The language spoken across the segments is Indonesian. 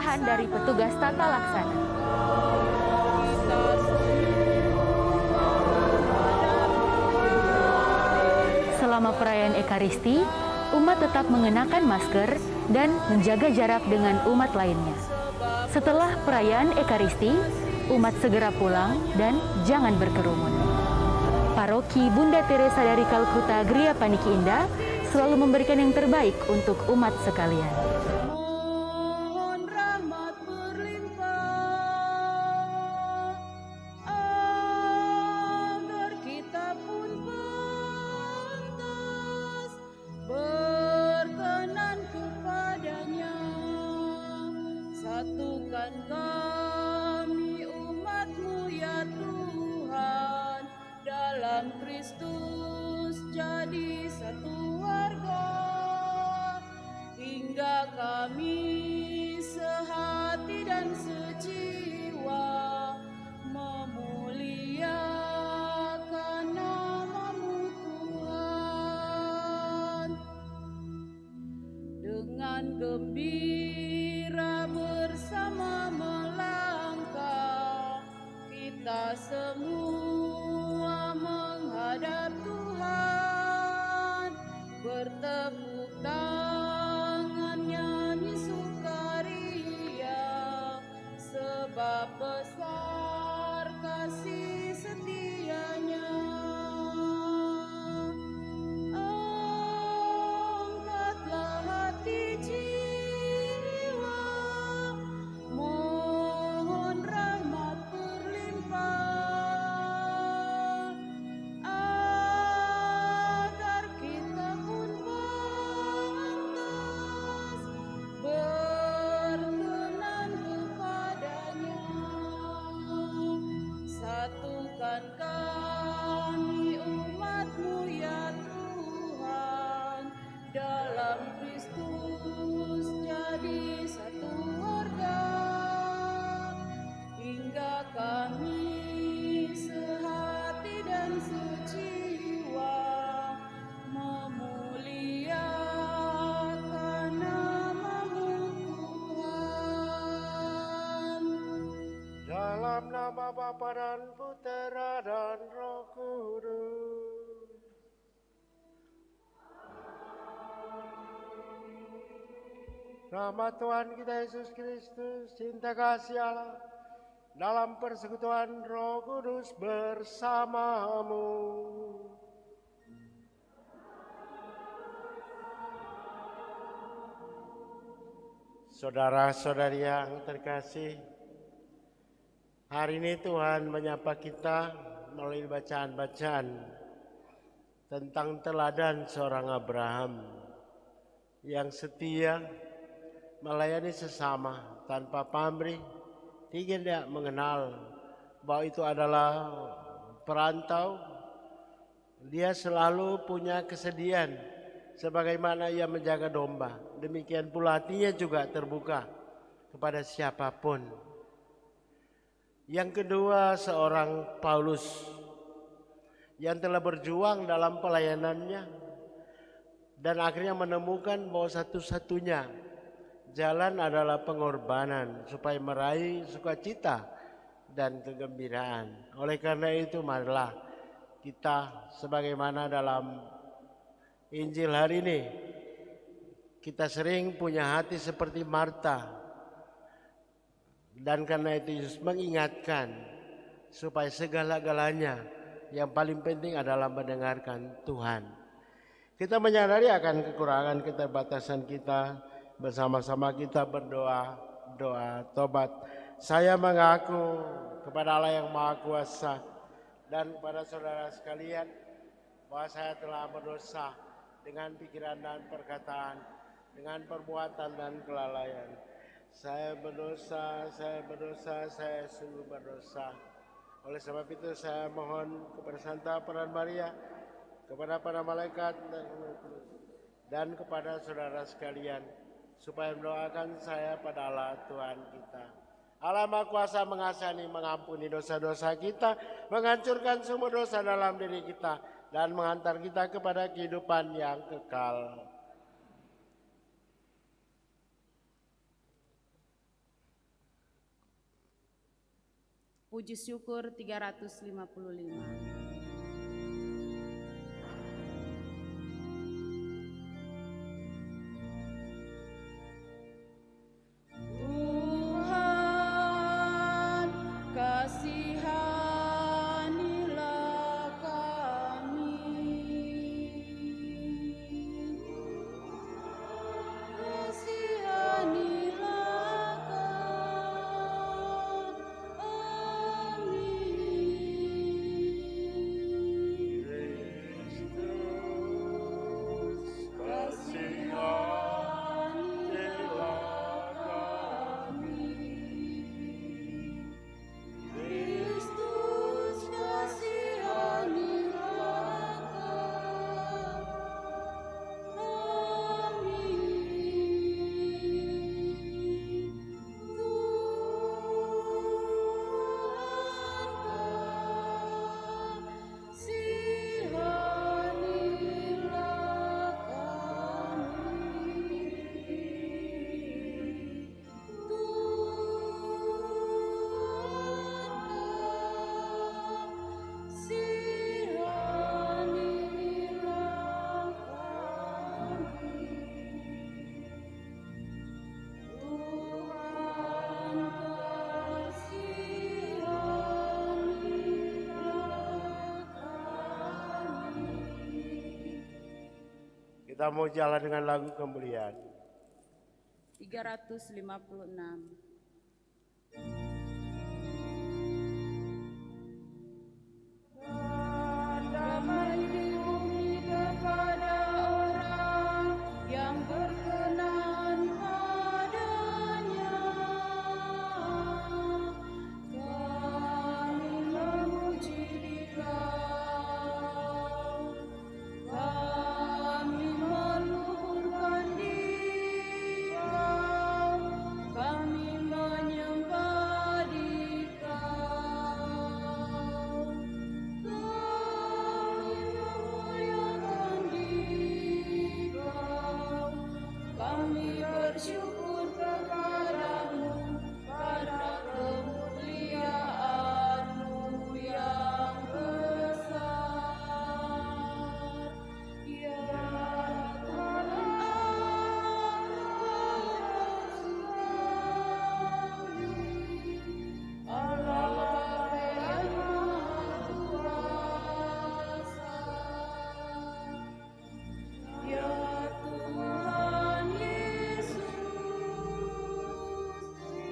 arahan dari petugas tata laksana. Selama perayaan Ekaristi, umat tetap mengenakan masker dan menjaga jarak dengan umat lainnya. Setelah perayaan Ekaristi, umat segera pulang dan jangan berkerumun. Paroki Bunda Teresa dari Kalkuta Gria Paniki Indah selalu memberikan yang terbaik untuk umat sekalian. Mohon rahmat berlimpah agar kita pun pantas berkenan kepadanya. Satukan kami umat-Mu ya Tuhan, dalam Kristus jadi satu warga, hingga kami sehati dan sejiwa memuliakan nama-Mu Tuhan. Dengan gembira bersama melangkah, kita semua menghadap Tuhan, bertepuk tangan nyanyi sukaria, sebab besar kasih setianya. Angkatlah hati jiwa, mohon rahmat berlimpah agar kita pun pantas berkenan kepadanya. Satukan kami umat-Mu ya Tuhan, dalam Kristus jadi satu warga, hingga kami sehati dan sejiwa memuliakan nama-Mu Tuhan. Dalam nama Bapa dan Putera dan Roh Kudus. Rahmat Tuhan kita Yesus Kristus, cinta kasih Allah, dalam persekutuan Roh Kudus bersamamu. Saudara-saudari yang terkasih, hari ini Tuhan menyapa kita melalui bacaan-bacaan tentang teladan seorang Abraham yang setia melayani sesama tanpa pamrih, tidak mengenal bahwa itu adalah perantau. Dia selalu punya kesedihan sebagaimana ia menjaga domba. Demikian pula hatinya juga terbuka kepada siapapun. Yang kedua, seorang Paulus yang telah berjuang dalam pelayanannya dan akhirnya menemukan bahwa satu-satunya jalan adalah pengorbanan supaya meraih sukacita dan kegembiraan. Oleh karena itu, marilah kita sebagaimana dalam Injil hari ini, kita sering punya hati seperti Marta. Dan karena itu Yesus mengingatkan supaya segala-galanya yang paling penting adalah mendengarkan Tuhan. Kita menyadari akan kekurangan keterbatasan kita. Bersama-sama kita berdoa, doa tobat. Saya mengaku kepada Allah yang Maha Kuasa dan kepada saudara sekalian bahwa saya telah berdosa dengan pikiran dan perkataan, dengan perbuatan dan kelalaian. Saya berdosa, saya sungguh berdosa. Oleh sebab itu saya mohon kepada Santa Peran Maria, kepada para malaikat dan kepada saudara sekalian, supaya mendoakan saya pada Allah Tuhan kita. Allah Maha Kuasa mengasihani, mengampuni dosa-dosa kita, menghancurkan semua dosa dalam diri kita, dan menghantar kita kepada kehidupan yang kekal. Puji syukur 355. Tuhan, kasihanilah kami. Kasihanilah kami. Kasihanilah kami. Kristus, kasihanilah kami. Tuhan, kasihanilah kami. Kita mau jalan dengan lagu kemuliaan. 356. Damai di bumi kepada orang yang berkenan padanya. Kami memuji Dikau, kami meluhurkan Dikau, kami menyembah Dikau. Kami memuliakan Dikau, kami bersyukur kepadamu karena kemuliaan-Mu yang besar. Ya Tuhan Allah, Allah yang Maha Kuasa. Ya Tuhan Yesus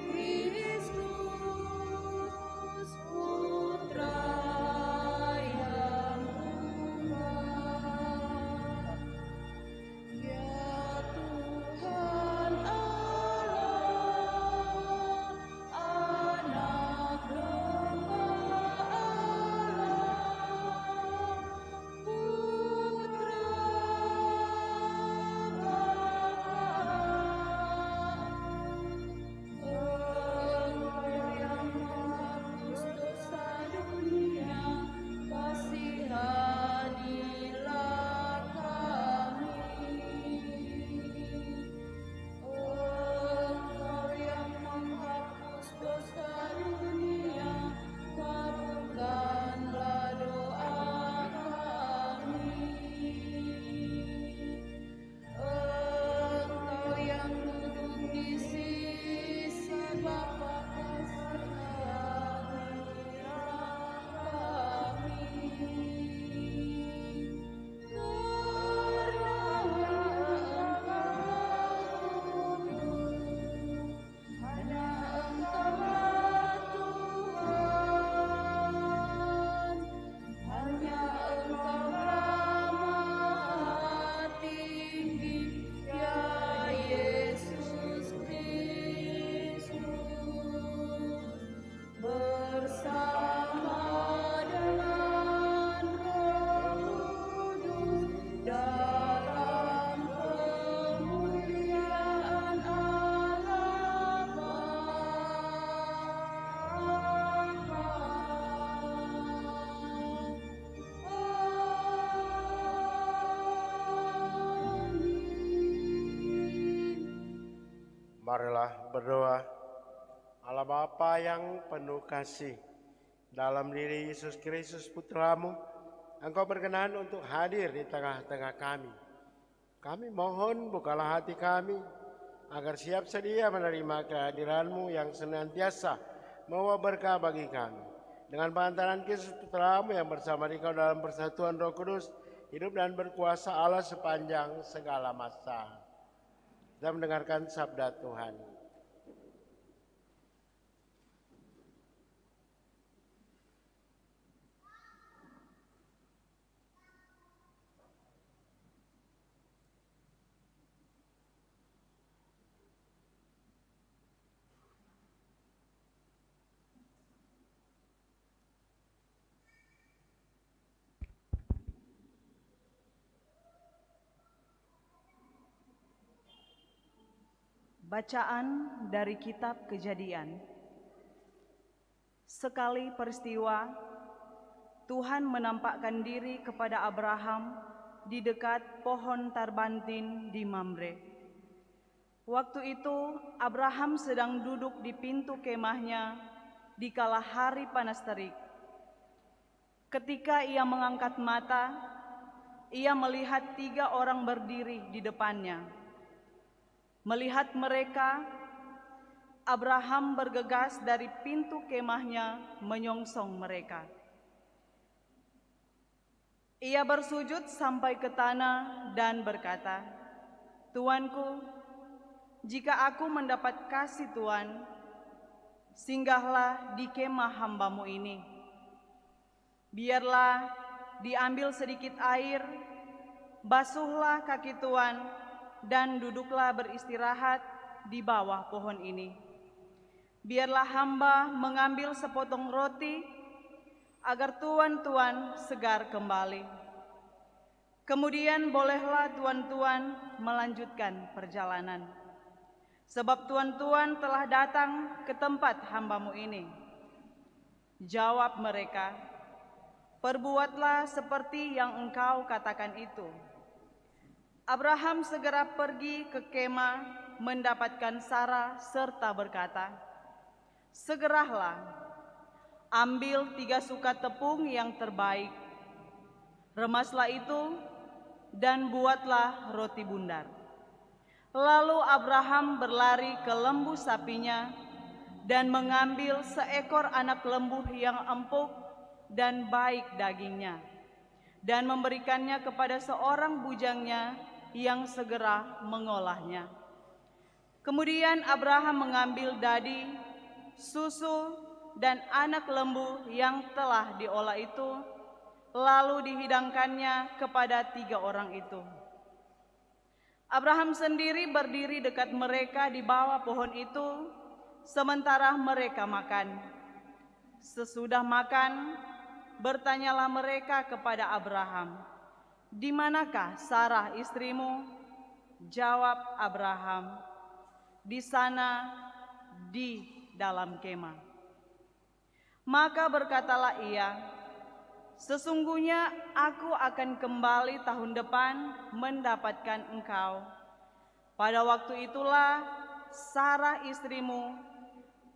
Kristus, Putra yang tunggal. Ya Tuhan Allah, Anak domba Allah, Putra Bapa. Engkau yang menghapus dosa dunia, kasihanilah kami. Engkau yang menghapus dosa dunia, kabulkanlah doa kami. Engkau yang duduk di sisi Bapa, kasihanilah kami. Karena Engkau kudus, hanya Engkaulah Tuhan, hanya Engkaulah Maha Tinggi, ya Yesus Kristus, bersama dengan Roh Kudus dalam kemuliaan Allah Amin. Marilah berdoa. Allah Bapa yang penuh kasih, Dalam diri Yesus Kristus Putramu, Engkau berkenan untuk hadir di tengah-tengah kami. Kami mohon bukalah hati kami, agar siap sedia menerima kehadiran-Mu yang senantiasa membawa berkah bagi kami. Dengan pengantaran Kristus Putramu yang bersama Engkau dalam persatuan Roh Kudus, hidup dan berkuasa Allah sepanjang segala masa. Kita mendengarkan sabda Tuhan. Bacaan dari Kitab Kejadian. Sekali peristiwa, Tuhan menampakkan diri kepada Abraham di dekat pohon tarbantin di Mamre. Waktu itu Abraham sedang duduk di pintu kemahnya di kala hari panas terik. Ketika ia mengangkat mata, ia melihat 3 orang berdiri di depannya. Melihat mereka, Abraham bergegas dari pintu kemahnya menyongsong mereka. Ia bersujud sampai ke tanah dan berkata, "Tuanku, jika aku mendapat kasih Tuan, singgahlah di kemah hamba-Mu ini. Biarlah diambil sedikit air, basuhlah kaki Tuan, dan duduklah beristirahat di bawah pohon ini. Biarlah hamba mengambil sepotong roti, agar tuan-tuan segar kembali. Kemudian bolehlah tuan-tuan melanjutkan perjalanan. Sebab tuan-tuan telah datang ke tempat hamba-Mu ini." Jawab mereka, "Perbuatlah seperti yang engkau katakan itu." Abraham segera pergi ke kemah mendapatkan Sarah serta berkata, "Segeralah, ambil 3 suka tepung yang terbaik, remaslah itu dan buatlah roti bundar." Lalu Abraham berlari ke lembu sapinya dan mengambil seekor anak lembu yang empuk dan baik dagingnya, dan memberikannya kepada seorang bujangnya yang segera mengolahnya. Kemudian Abraham mengambil dadi, susu, dan anak lembu yang telah diolah itu, lalu dihidangkannya kepada 3 orang itu. Abraham sendiri berdiri dekat mereka di bawah pohon itu, sementara mereka makan. Sesudah makan, bertanyalah mereka kepada Abraham, "Di manakah Sarah istrimu?" Jawab Abraham, "Di sana, di dalam kemah." Maka berkatalah ia, "Sesungguhnya aku akan kembali tahun depan mendapatkan engkau. Pada waktu itulah Sarah istrimu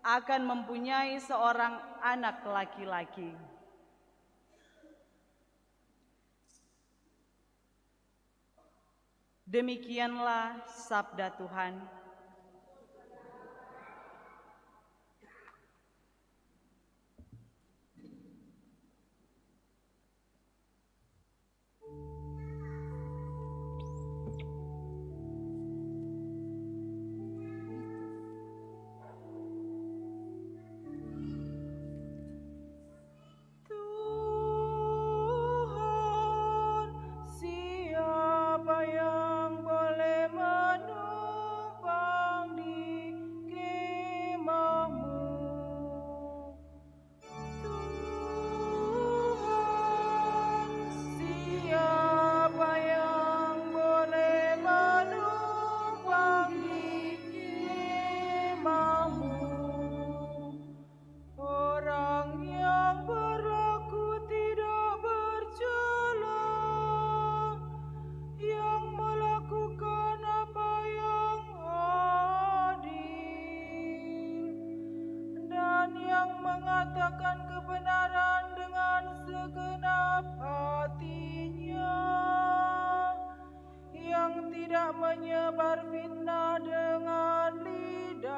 akan mempunyai seorang anak laki-laki." Demikianlah sabda Tuhan. Tuhan, siapa yang boleh menumpangi tidak menyebar fitnah dengan lidahnya.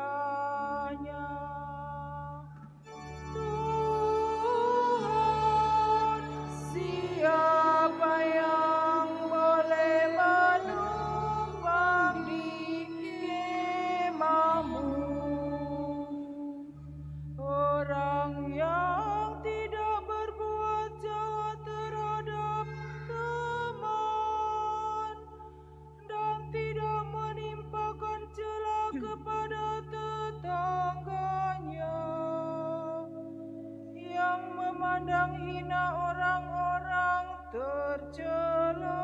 Tuhan, siapa yang boleh menumpang di kemahmu? Orang yang tidak berbuat jahat terhadap teman dan tidak menimpakan cela kepada tetangganya, yang memandang hina orang-orang tercela,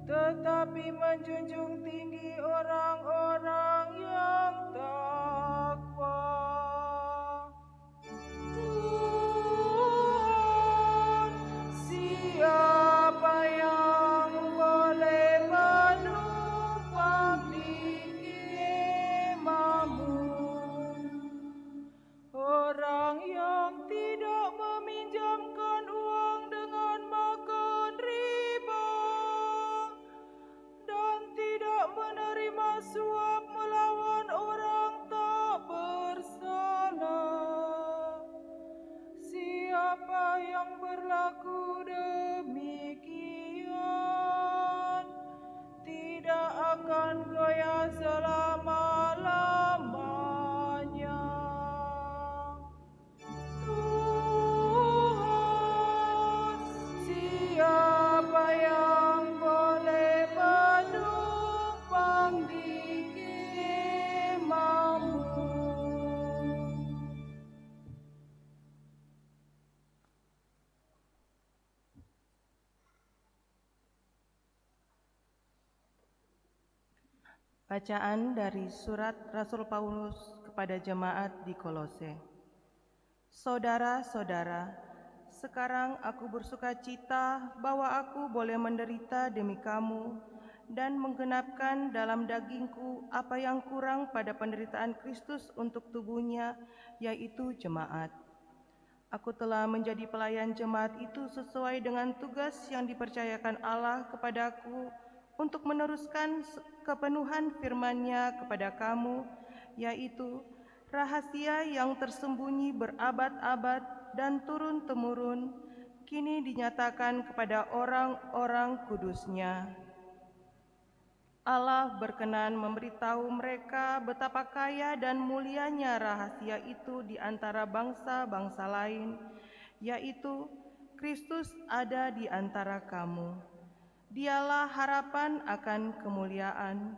tetapi menjunjung tinggi orang-orang yang takwa. Tuhan, siapa yang boleh menumpang di kemahmu? Orang yang tidak meminjamkan uang dengan makan riba dan tidak menerima suap melawan orang tak bersalah. Siapa yang berlaku demikian tidak akan goyah selama-lamanya. Tuhan, siapa yang boleh menumpang di kemahmu? Bacaan dari surat Rasul Paulus kepada jemaat di Kolose. Saudara-saudara, sekarang aku bersukacita bahwa aku boleh menderita demi kamu dan menggenapkan dalam dagingku apa yang kurang pada penderitaan Kristus untuk tubuhnya, yaitu jemaat. Aku telah menjadi pelayan jemaat itu sesuai dengan tugas yang dipercayakan Allah kepadaku untuk meneruskan kepenuhan firman-Nya kepada kamu, yaitu rahasia yang tersembunyi berabad-abad dan turun-temurun, kini dinyatakan kepada orang-orang kudus-Nya. Allah berkenan memberitahu mereka betapa kaya dan mulianya rahasia itu di antara bangsa-bangsa lain, yaitu Kristus ada di antara kamu. Dialah harapan akan kemuliaan.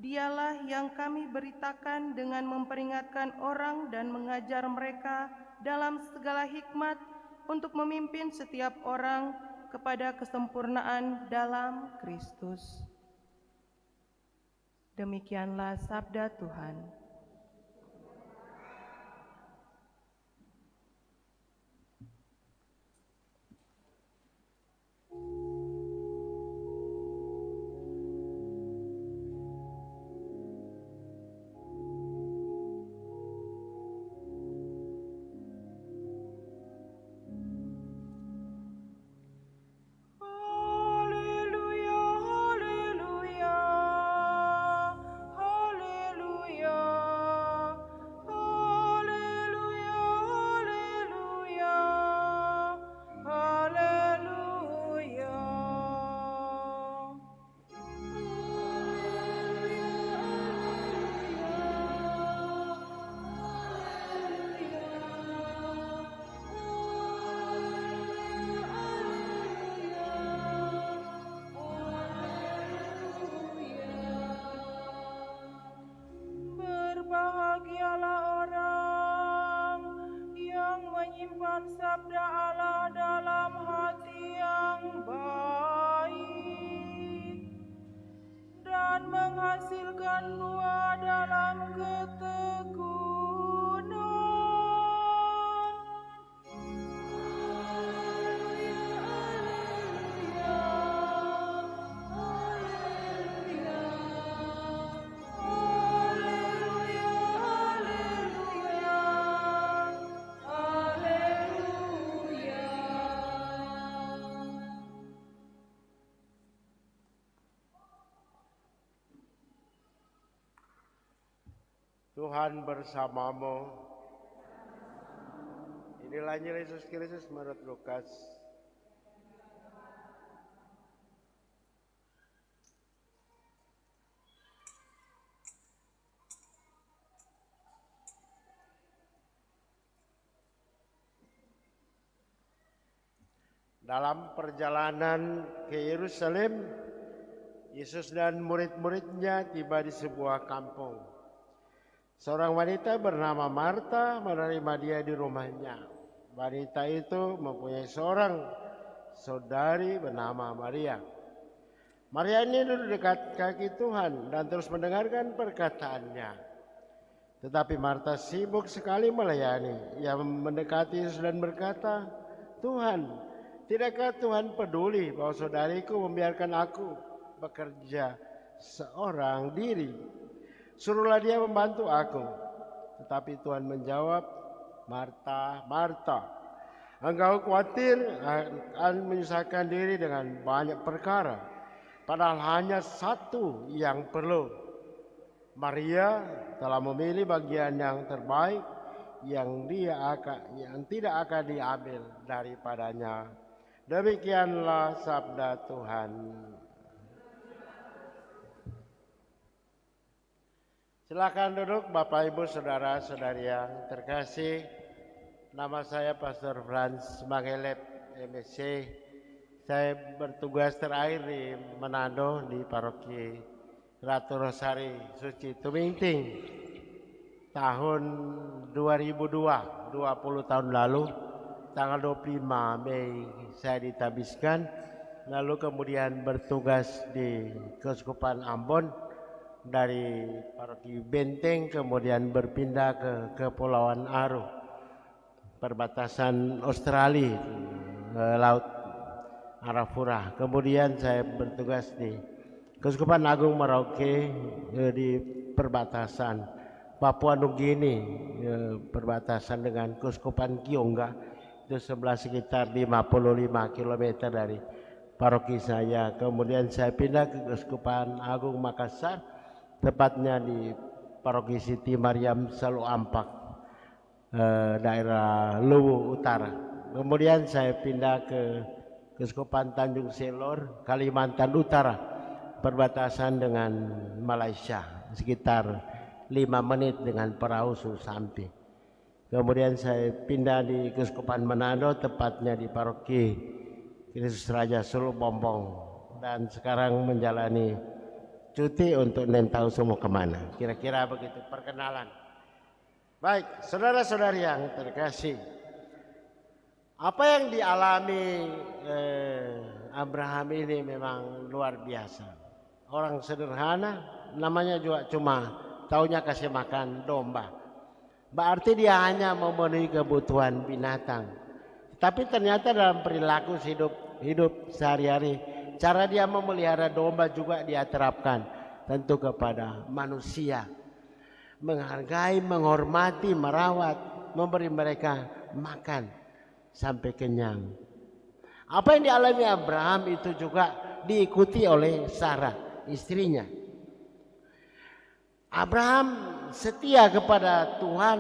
Dialah yang kami beritakan dengan memperingatkan orang dan mengajar mereka dalam segala hikmat untuk memimpin setiap orang kepada kesempurnaan dalam Kristus. Demikianlah sabda Tuhan. Sabda Allah dalam hati yang baik dan menghasilkan buah dalam ketekunan. Tuhan bersamamu. Inilah Injil Yesus Kristus menurut Lukas. Dalam perjalanan ke Yerusalem, Yesus dan murid-muridnya tiba di sebuah kampung. Seorang wanita bernama Marta menerima dia di rumahnya. Wanita itu mempunyai seorang saudari bernama Maria. Maria ini duduk dekat kaki Tuhan dan terus mendengarkan perkataannya. Tetapi Marta sibuk sekali melayani. Ia mendekati Yesus dan berkata, "Tuhan, tidakkah Tuhan peduli bahwa saudariku membiarkan aku bekerja seorang diri? Suruhlah dia membantu aku." Tetapi Tuhan menjawab, "Marta, Marta, engkau khawatir akan menyusahkan diri dengan banyak perkara, padahal hanya satu yang perlu. Maria telah memilih bagian yang terbaik yang tidak akan diambil daripadanya." Demikianlah sabda Tuhan. Silakan duduk Bapak Ibu Saudara-saudari yang terkasih. Nama saya Pastor Franz Mangelep, MSc. Saya bertugas terakhir di Manado di Paroki Ratu Rosari Suci Tumingting tahun 2002, 20 tahun lalu. Tanggal 25 Mei saya ditabiskan, lalu kemudian bertugas di Keuskupan Ambon dari Paroki Benteng, kemudian berpindah ke Kepulauan Aru, perbatasan Australia, Laut Arafura. Kemudian saya bertugas di Keuskupan Agung Merauke di perbatasan Papua Nugini, perbatasan dengan Keuskupan Kionga. Itu sekitar 55 km dari paroki saya. Kemudian saya pindah ke Keuskupan Agung Makassar, tepatnya di Paroki Siti Mariam Salu Ampak, daerah Luwu Utara. Kemudian saya pindah ke Keuskupan Tanjung Selor, Kalimantan Utara, perbatasan dengan Malaysia, sekitar 5 menit dengan perahu Susampi. Kemudian saya pindah di Keuskupan Manado, tepatnya di Paroki Kristus Raja Sulu Bombong, dan sekarang menjalani cuti untuk tahu semua kemana. Kira-kira begitu perkenalan. Baik, saudara-saudari yang terkasih, apa yang dialami Abraham ini memang luar biasa. Orang sederhana, namanya juga cuma taunya kasih makan domba. Berarti dia hanya memenuhi kebutuhan binatang. Tapi ternyata dalam perilaku hidup sehari-hari, cara dia memelihara domba juga dia terapkan tentu kepada manusia. Menghargai, menghormati, merawat, memberi mereka makan sampai kenyang. Apa yang dialami Abraham itu juga diikuti oleh Sarah, istrinya. Abraham setia kepada Tuhan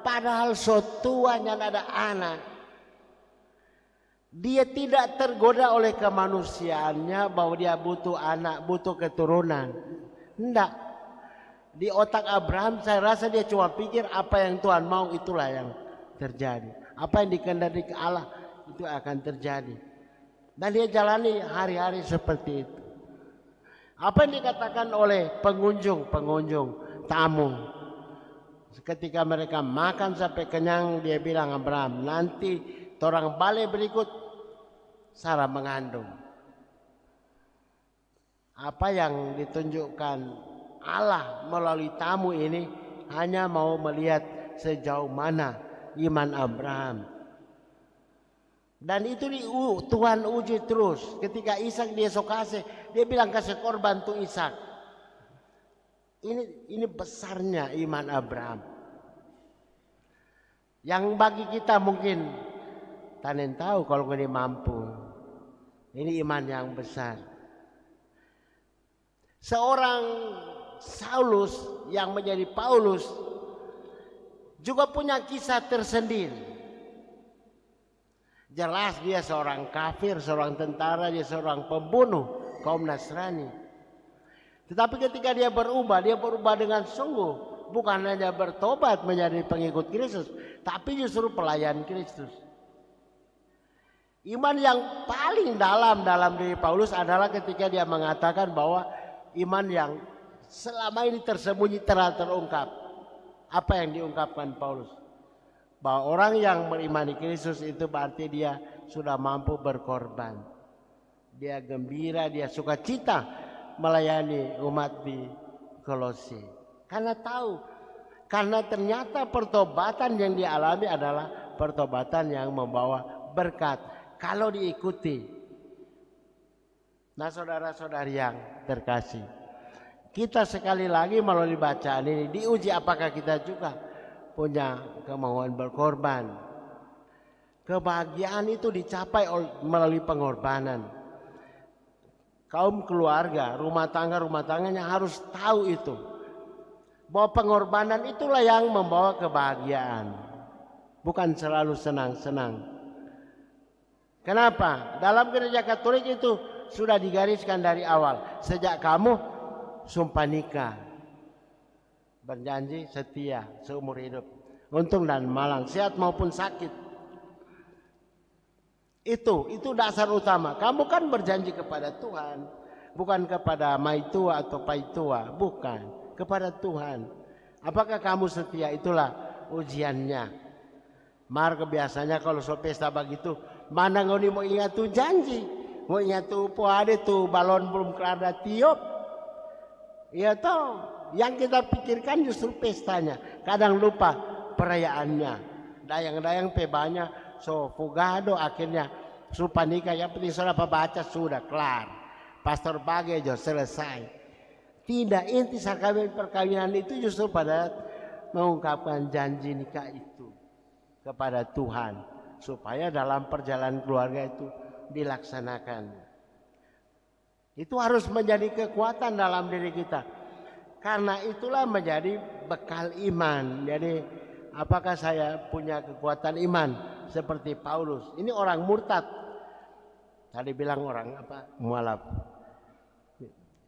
padahal sotuanya ada anak. Dia tidak tergoda oleh kemanusiaannya bahwa dia butuh anak, butuh keturunan. Tidak. Di otak Abraham saya rasa dia cuma pikir apa yang Tuhan mau itulah yang terjadi. Apa yang dikehendaki Allah itu akan terjadi. Dan dia jalani hari-hari seperti itu. Apa yang dikatakan oleh pengunjung, tamu. Ketika mereka makan sampai kenyang, dia bilang Abraham, nanti orang balik berikut Sarah mengandung. Apa yang ditunjukkan Allah melalui tamu ini hanya mau melihat sejauh mana iman Abraham. Dan itu Tuhan uji terus. Ketika Ishak dia kasih, dia bilang kasih korban tuh Ishak. Ini besarnya iman Abraham. Yang bagi kita mungkin tanen tahu kalau ini mampu. Ini iman yang besar. Seorang Saulus yang menjadi Paulus juga punya kisah tersendiri. Jelas dia seorang kafir, seorang tentara, dia seorang pembunuh kaum Nasrani. Tetapi ketika dia berubah dengan sungguh. Bukan hanya bertobat menjadi pengikut Kristus, tapi justru pelayan Kristus. Iman yang paling dalam diri Paulus adalah ketika dia mengatakan bahwa iman yang selama ini tersembunyi telah terungkap. Apa yang diungkapkan Paulus? Bahwa orang yang merimani Kristus itu berarti dia sudah mampu berkorban. Dia gembira, dia sukacita melayani umat di Kolose. Karena tahu, karena ternyata pertobatan yang dialami adalah pertobatan yang membawa berkat. Kalau diikuti. Nah saudara-saudari yang terkasih, kita sekali lagi melalui bacaan ini diuji apakah kita juga punya kemauan berkorban. Kebahagiaan itu dicapai melalui pengorbanan. Kaum keluarga, rumah tangganya harus tahu itu. Bahwa pengorbanan itulah yang membawa kebahagiaan. Bukan selalu senang-senang. Kenapa? Dalam gereja Katolik itu sudah digariskan dari awal. Sejak kamu sumpah nikah, berjanji setia seumur hidup, untung dan malang, sehat maupun sakit. Itu dasar utama. Kamu kan berjanji kepada Tuhan, bukan kepada maitua atau paitua, bukan, kepada Tuhan. Apakah kamu setia? Itulah ujiannya. Marga biasanya kalau so pesta begitu, mana ngoni mau ingat tuh janji, mau ingat tuh ada tuh balon belum kerada tiup. Ya toh, yang kita pikirkan justru pestanya. Kadang lupa perayaannya. Dayang-dayang pebanya so fugado akhirnya sumpah nikah. Yang penting saudara baca sudah kelar. Pastor bagejo selesai. Tidak, inti sakramenti perkawinan itu justru pada mengungkapkan janji nikah itu kepada Tuhan, supaya dalam perjalanan keluarga itu dilaksanakan. Itu harus menjadi kekuatan dalam diri kita. Karena itulah menjadi bekal iman. Jadi apakah saya punya kekuatan iman seperti Paulus? Ini orang murtad. Tadi bilang orang apa? Mualaf.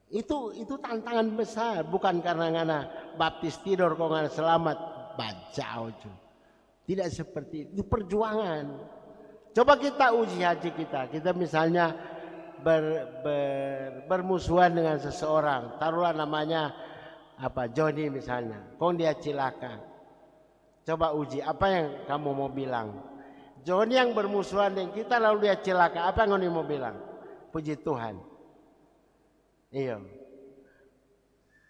Itu tantangan besar, bukan karena ngana baptis tidur kok ngana selamat bacau. Tidak seperti itu, perjuangan. Coba kita uji hati kita. Kita misalnya bermusuhan dengan seseorang, taruhlah namanya apa, Joni misalnya, kok dia cilaka. Coba uji, apa yang kamu mau bilang? Joni yang bermusuhan dengan kita lalu dia cilaka, apa yang kamu mau bilang? Puji Tuhan. Iya.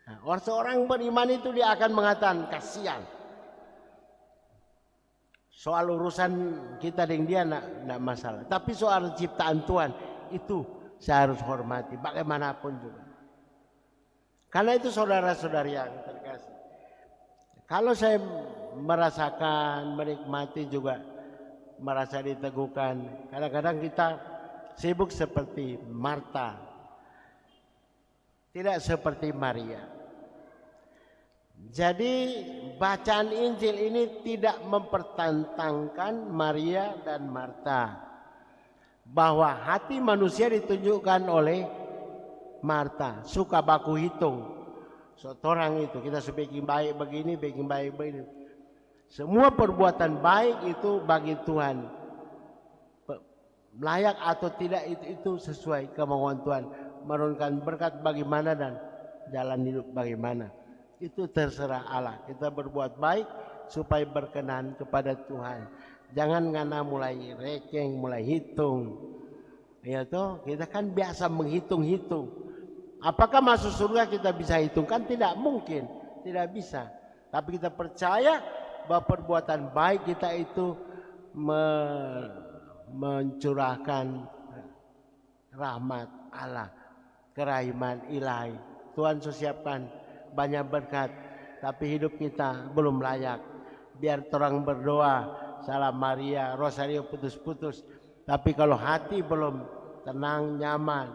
Nah, orang beriman itu dia akan mengatakan kasihan. Soal urusan kita dengan dia enggak masalah. Tapi soal ciptaan Tuhan itu saya harus hormati bagaimanapun juga. Karena itu saudara-saudari yang terkasih, kalau saya merasakan, menikmati juga merasa diteguhkan. Kadang-kadang kita sibuk seperti Marta, tidak seperti Maria. Jadi bacaan Injil ini tidak mempertentangkan Maria dan Marta. Bahwa hati manusia ditunjukkan oleh Marta, suka baku hitung. Seorang itu kita bikin baik begini, bikin baik begini. Semua perbuatan baik itu bagi Tuhan. Layak atau tidak itu sesuai kemauan Tuhan. Menurunkan berkat bagaimana dan jalan hidup bagaimana. Itu terserah Allah. Kita berbuat baik supaya berkenan kepada Tuhan. Jangan ngana mulai rekeng, mulai hitung. Ya toh, kita kan biasa menghitung-hitung. Apakah masuk surga kita bisa hitung? Kan tidak mungkin, tidak bisa. Tapi kita percaya bahwa perbuatan baik kita itu mencurahkan rahmat Allah, kerahiman ilahi. Tuhan siapkan banyak berkat, tapi hidup kita belum layak. Biar orang berdoa, salam Maria, rosario putus-putus, tapi kalau hati belum tenang, nyaman,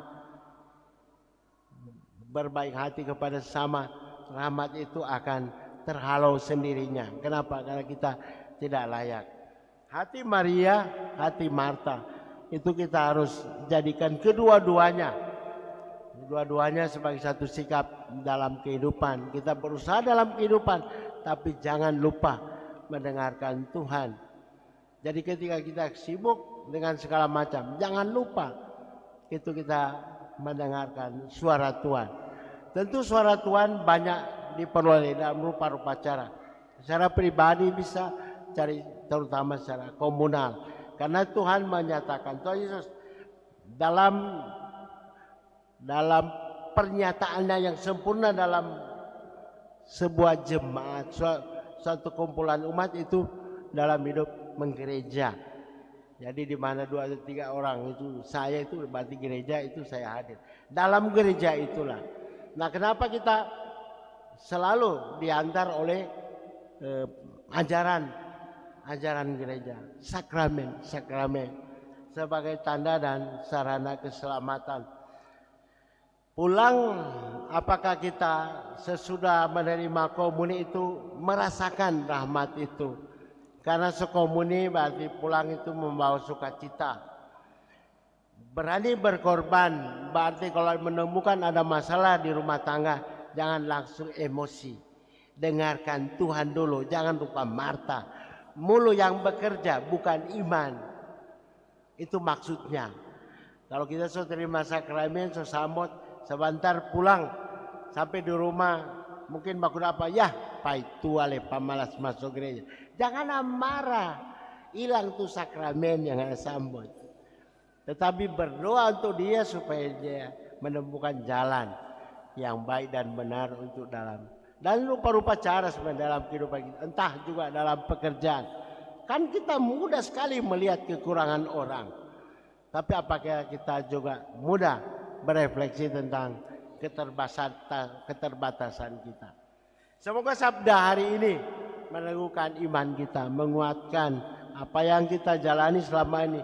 berbaik hati kepada sesama, rahmat itu akan terhalau sendirinya. Kenapa? Karena kita tidak layak. Hati Maria, hati Marta, itu kita harus jadikan kedua-duanya sebagai satu sikap dalam kehidupan. Kita berusaha dalam kehidupan, tapi jangan lupa mendengarkan Tuhan. Jadi ketika kita sibuk dengan segala macam, jangan lupa itu kita mendengarkan suara Tuhan. Tentu suara Tuhan banyak diperoleh dalam rupa-rupa cara. Secara pribadi bisa cari, terutama secara komunal. Karena Tuhan menyatakan, Tuhan Yesus dalam pernyataannya yang sempurna dalam sebuah jemaat, suatu kumpulan umat itu dalam hidup menggereja. Jadi di mana 2 atau 3 orang itu, saya itu berarti gereja itu saya hadir. Dalam gereja itulah. Nah, kenapa kita selalu diantar oleh ajaran gereja, sakramen sebagai tanda dan sarana keselamatan. Pulang, apakah kita sesudah menerima komuni itu merasakan rahmat itu? Karena sekomuni berarti pulang itu membawa sukacita. Berani berkorban, berarti kalau menemukan ada masalah di rumah tangga, jangan langsung emosi. Dengarkan Tuhan dulu, jangan lupa Marta. Mulut yang bekerja bukan iman. Itu maksudnya. Kalau kita sudah terima sakramen, sesambut, sebentar pulang sampai di rumah mungkin bakul apa ya, paitu ale pamalas masuk gereja. Jangan marah, hilang tuh sakramen yang ada sambut. Tetapi berdoa untuk dia supaya dia menemukan jalan yang baik dan benar untuk dalam dan rupa-rupa cara sebenarnya dalam kehidupan kita, entah juga dalam pekerjaan. Kan kita mudah sekali melihat kekurangan orang, tapi apakah kita juga mudah berefleksi tentang keterbatasan kita. Semoga sabda hari ini meneguhkan iman kita, menguatkan apa yang kita jalani selama ini.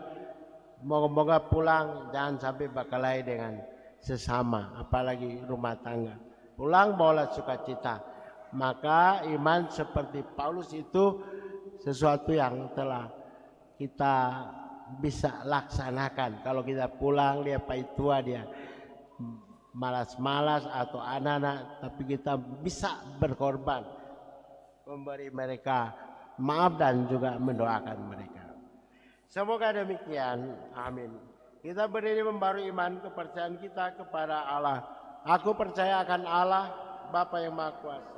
Moga-moga pulang jangan sampai berkelahi dengan sesama, apalagi rumah tangga. Pulang bawalah sukacita. Maka iman seperti Paulus itu sesuatu yang telah kita bisa laksanakan. Kalau kita pulang dia paitua, dia malas-malas atau anak-anak, tapi kita bisa berkorban, memberi mereka maaf dan juga mendoakan mereka. Semoga demikian, amin. Kita berdiri membaru iman kepercayaan kita kepada Allah. Aku percaya akan Allah, Bapa yang Maha Kuasa.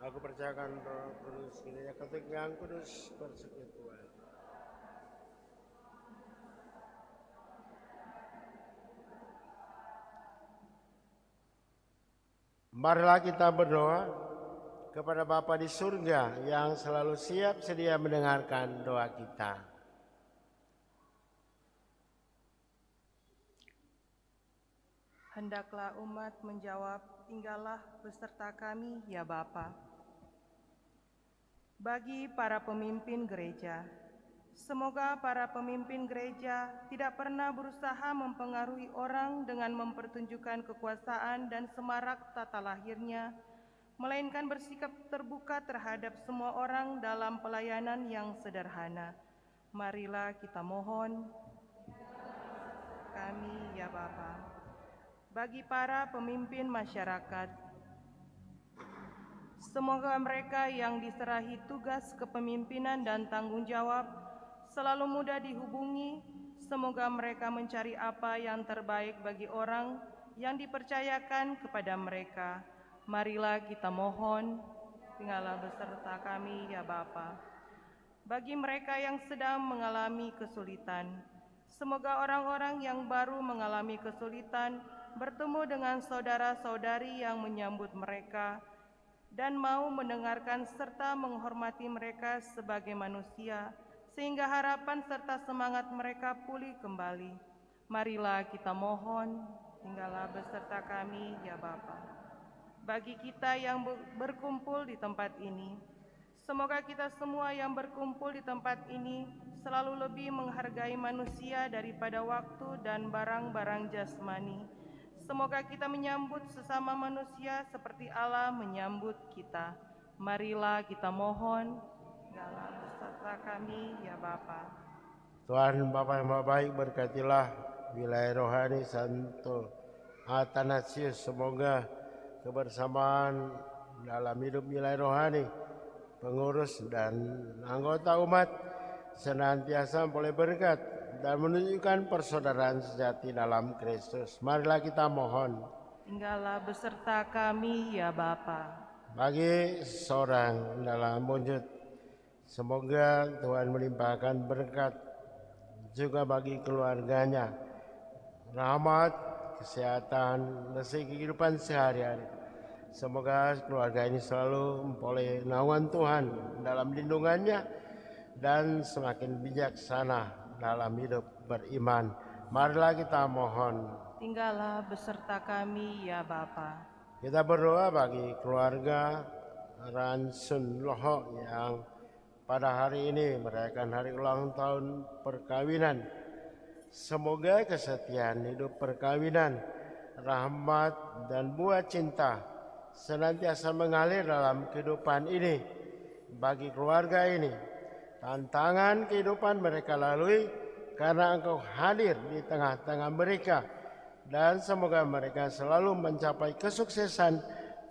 Aku percayakan Roh Kudus, Gereja Katolik yang kudus, persekutuan. Marilah kita berdoa kepada Bapa di surga yang selalu siap sedia mendengarkan doa kita. Hendaklah umat menjawab, tinggallah beserta kami ya Bapa. Bagi para pemimpin gereja, semoga para pemimpin gereja tidak pernah berusaha mempengaruhi orang dengan mempertunjukkan kekuasaan dan semarak tata lahirnya, melainkan bersikap terbuka terhadap semua orang dalam pelayanan yang sederhana. Marilah kita mohon, kami ya Bapa. Bagi para pemimpin masyarakat, semoga mereka yang diserahi tugas kepemimpinan dan tanggung jawab selalu mudah dihubungi. Semoga mereka mencari apa yang terbaik bagi orang yang dipercayakan kepada mereka. Marilah kita mohon, tinggallah beserta kami ya Bapa. Bagi mereka yang sedang mengalami kesulitan, semoga orang-orang yang baru mengalami kesulitan bertemu dengan saudara-saudari yang menyambut mereka dan mau mendengarkan serta menghormati mereka sebagai manusia, sehingga harapan serta semangat mereka pulih kembali. Marilah kita mohon, tinggallah beserta kami ya Bapa. Bagi kita yang berkumpul di tempat ini, semoga kita semua yang berkumpul di tempat ini selalu lebih menghargai manusia daripada waktu dan barang-barang jasmani. Semoga kita menyambut sesama manusia seperti Allah menyambut kita. Marilah kita mohon, dalam beserta kami ya Bapa. Tuhan Bapa yang Maha Baik, berkatilah wilayah rohani Santo Athanasius. Semoga kebersamaan dalam hidup wilayah rohani, pengurus dan anggota umat senantiasa boleh berkat dan menunjukkan persaudaraan sejati dalam Kristus. Marilah kita mohon. Tinggallah beserta kami ya Bapa. Bagi seorang dalam wujud, semoga Tuhan melimpahkan berkat juga bagi keluarganya, rahmat, kesehatan, rezeki kehidupan sehari-hari. Semoga keluarga ini selalu memperoleh naungan Tuhan dalam lindungannya dan semakin bijaksana dalam hidup beriman. Marilah kita mohon. Tinggallah beserta kami ya Bapa. Kita berdoa bagi keluarga Ransun Loho yang pada hari ini merayakan hari ulang tahun perkawinan. Semoga kesetiaan hidup perkawinan, rahmat dan buah cinta senantiasa mengalir dalam kehidupan ini. Bagi keluarga ini, tantangan kehidupan mereka lalui karena Engkau hadir di tengah-tengah mereka, dan semoga mereka selalu mencapai kesuksesan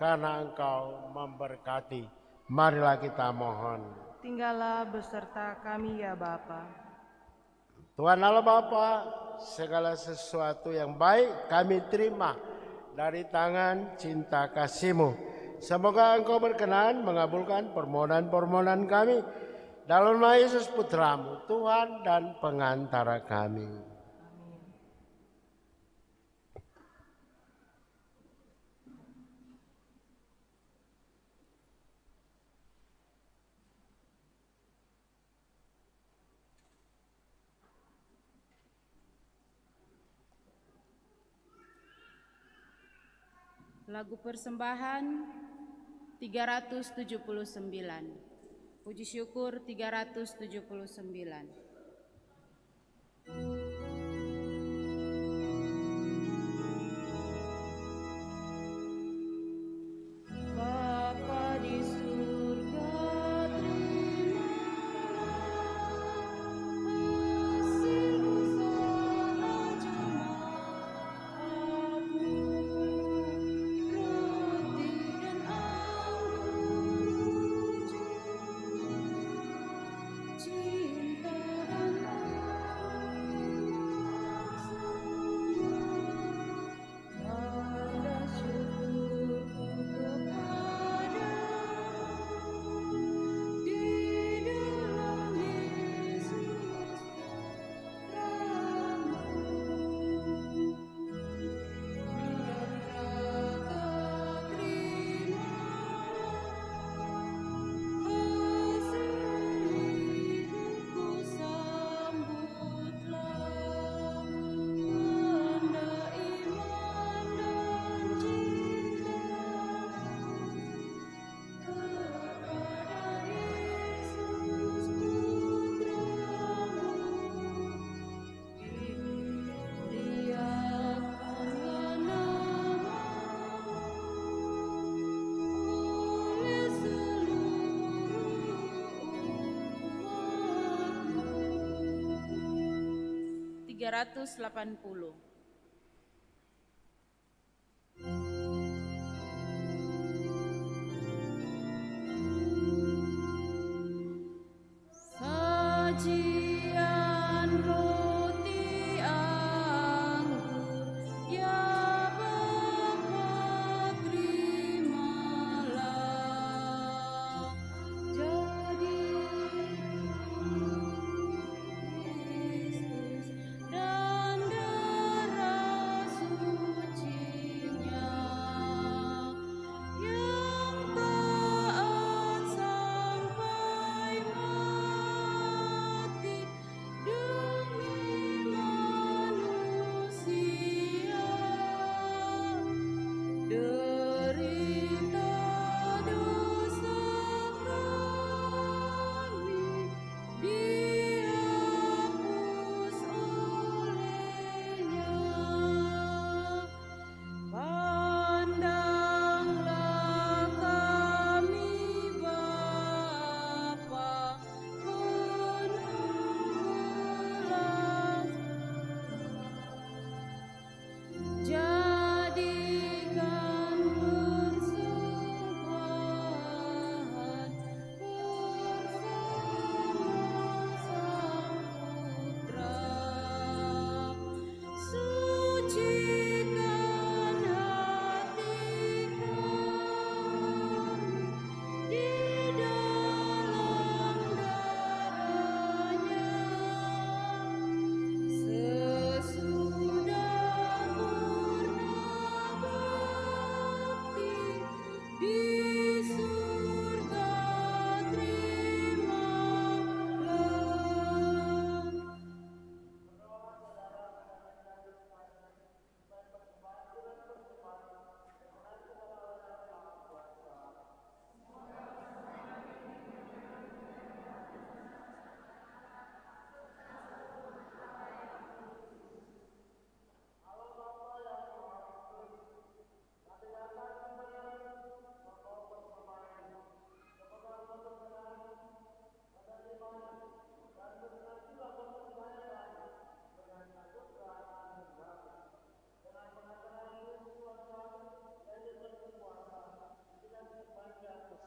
karena Engkau memberkati. Marilah kita mohon. Tinggallah beserta kami ya Bapa. Tuhan Allah Bapa, segala sesuatu yang baik kami terima dari tangan cinta kasih-Mu. Semoga Engkau berkenan mengabulkan permohonan-permohonan kami dalam nama Yesus Putra-Mu, Tuhan dan pengantara kami. Lagu persembahan 379. Puji syukur 379. Bapa di surga, (380). Sajian roti anggur ya Bapa, terimalah jadi Kristus dan darah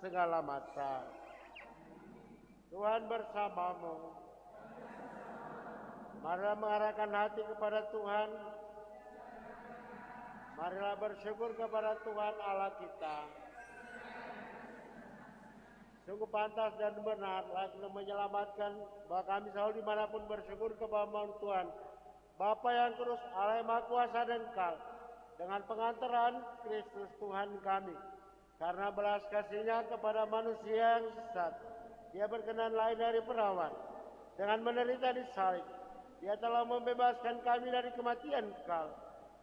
segala masa. Tuhan bersamamu. Marilah mengarahkan hati kepada Tuhan. Marilah bersyukur kepada Tuhan Allah kita. Sungguh pantas dan benar, layak menyelamatkan bahwa kami selalu dimanapun bersyukur kepada Tuhan, Bapa yang kudus, Allah yang Maha Kuasa dan Kekal, dengan pengantaran Kristus Tuhan kami. Karena belas kasih-Nya kepada manusia yang sesat, Dia berkenan lahir dari perawan. Dengan menderita di salib, Dia telah membebaskan kami dari kematian kekal.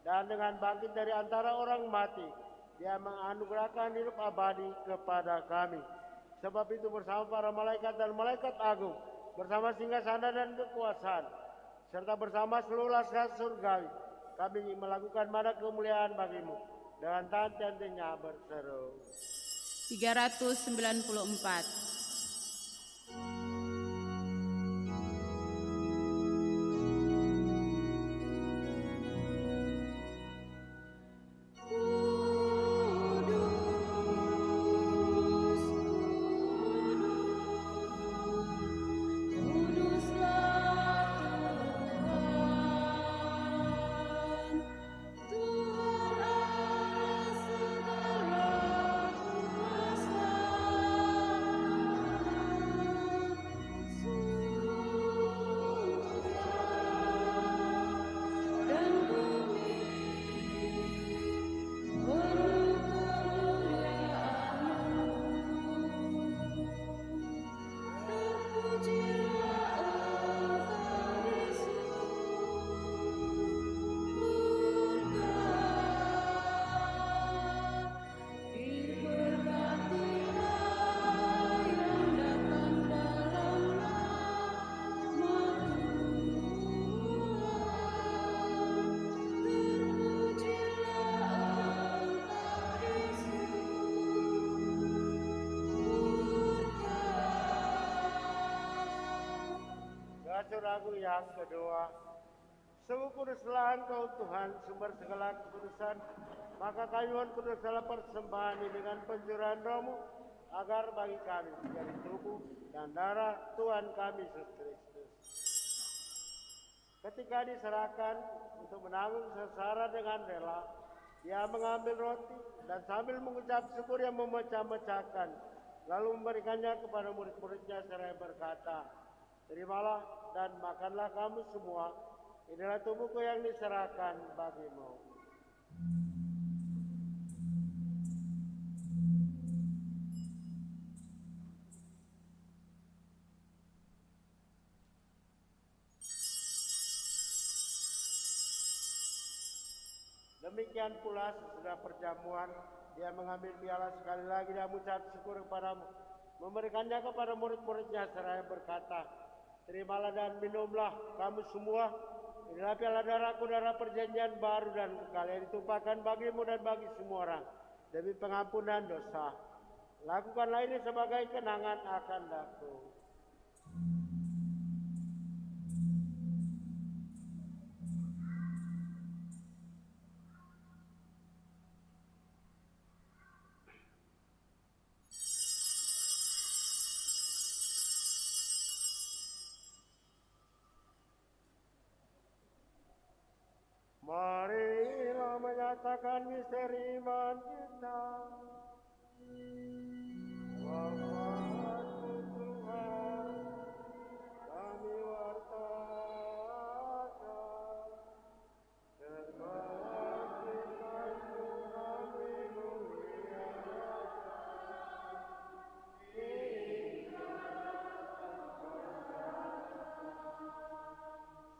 Dan dengan bangkit dari antara orang mati, Dia menganugerahkan hidup abadi kepada kami. Sebab itu bersama para malaikat dan malaikat agung, bersama singgasana dan kekuasaan, serta bersama seluruh laskar surgawi, kami melakukan mandat kemuliaan bagimu dengan tantinya berseru. 394. Lagu yang kedua. Sungguh kuduslah Engkau Tuhan, sumber segala kekudusan. Maka kami mohon kudus dalam persembahan ini dengan pencurahan Roh-Mu, agar bagi kami menjadi tubuh dan darah Tuhan kami Yesus Kristus. Ketika diserahkan untuk menanggung sengsara dengan rela, Dia mengambil roti dan sambil mengucap syukur yang memecah-mecahkan, lalu memberikannya kepada murid-muridnya seraya berkata, "Terimalah dan makanlah kamu semua, inilah tubuhku yang diserahkan bagimu." Demikian pula sesudah perjamuan, Dia mengambil piala sekali lagi dan mengucap syukur kepadamu, memberikannya kepada murid-muridnya seraya berkata, "Terimalah dan minumlah kamu semua, inilah piala darahku, darah perjanjian baru dan kekal yang ditumpahkan bagimu dan bagi semua orang demi pengampunan dosa. Lakukanlah ini sebagai kenangan akan aku." Marilah menyatakan misteri iman kita. Wafat Tuhan, kami wartakan, kebangkitan-Mu kami muliakan.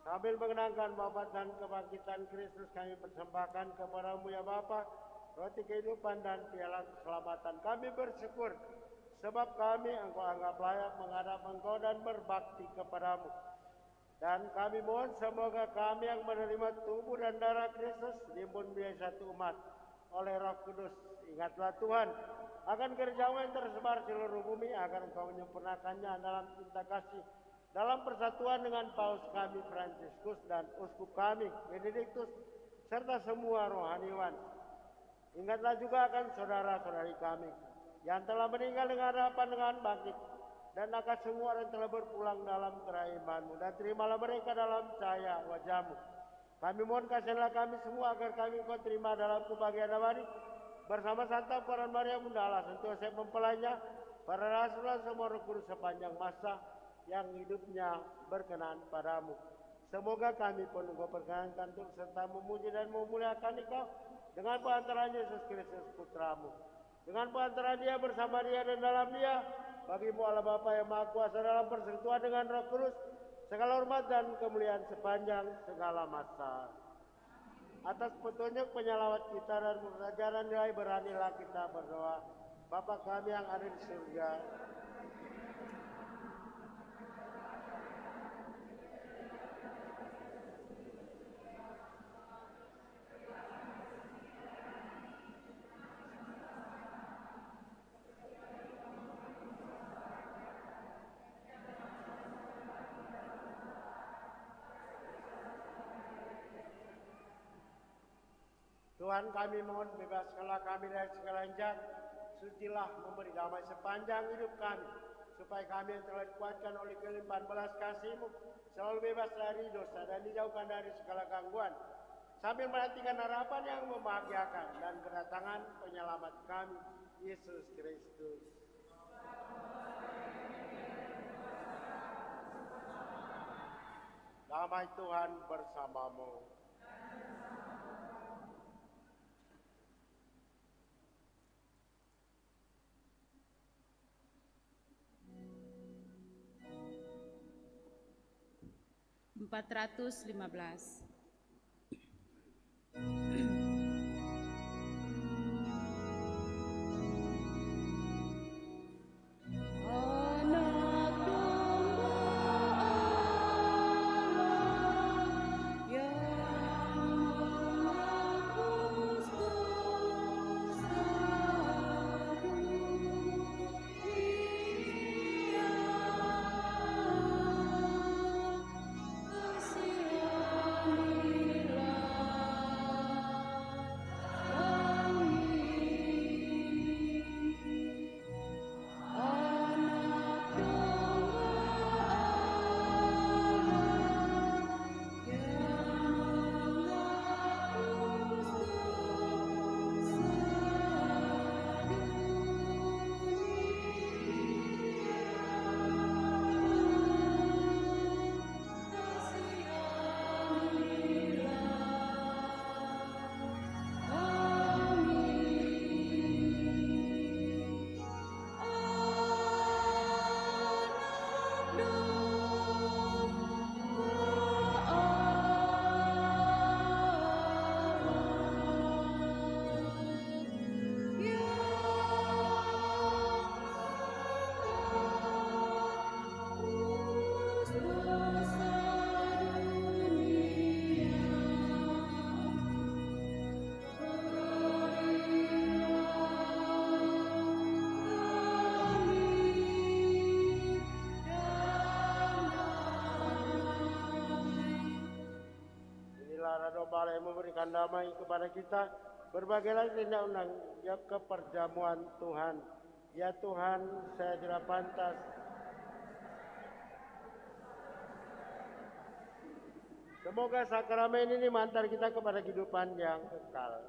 Sambil mengenangkan wafat dan kebangkitan Kristus, kami persembahkan kepada-Mu ya Bapa, roti kehidupan dan piala keselamatan. Kami bersyukur sebab kami Engkau anggap layak menghadap Engkau dan berbakti kepada-Mu. Dan kami mohon semoga kami yang menerima tubuh dan darah Kristus diimpun menjadi satu umat oleh Roh Kudus. Ingatlah Tuhan akan kerja-Mu yang tersebar seluruh bumi, agar Engkau menyempurnakannya dalam cinta kasih, dalam persatuan dengan Paus kami Fransiskus dan Uskup kami Benediktus, serta semua rohaniwan. Ingatlah juga akan saudara-saudari kami yang telah meninggal dengan harapan dengan bangkit, dan akan semua orang yang telah berpulang dalam kerajaan-Mu, dan terimalah mereka dalam cahaya wajah-Mu. Kami mohon kasihanlah kami semua agar kami Kau terima dalam kebahagiaan abadi bersama Santa Peran Maria Bunda Allah, Santo Yosef mempelainya, para rasul dan semua roh kudus sepanjang masa yang hidupnya berkenan padamu. Semoga kami pun Engkau perkenankan untuk serta memuji dan memuliakan Engkau dengan perantaraan Yesus Kristus Putramu. Dengan perantaraan Dia, bersama Dia, dan dalam Dia, bagi-Mu Allah Bapa yang Maha Kuasa dalam persekutuan dengan Roh Kudus, segala hormat dan kemuliaan sepanjang segala masa. Atas petunjuk penyelawat kita dan ajaran nilai, beranilah kita berdoa. Bapa kami yang ada di surga, Tuhan kami mohon bebaskanlah kami dari segala jahat, sucilah memberi damai sepanjang hidup kami, supaya kami yang telah dikuatkan oleh kelimpahan belas kasih-Mu selalu bebas dari dosa dan dijauhkan dari segala gangguan, sambil menantikan harapan yang membahagiakan dan kedatangan penyelamat kami, Yesus Kristus. Damai Tuhan bersamamu. Empat 415. Bala yang memberikan damai kepada kita, berbagailah tindak undang ya keperjamuan Tuhan. Ya Tuhan, saya tidak pantas semoga sakramen ini mengantar kita kepada kehidupan yang kekal.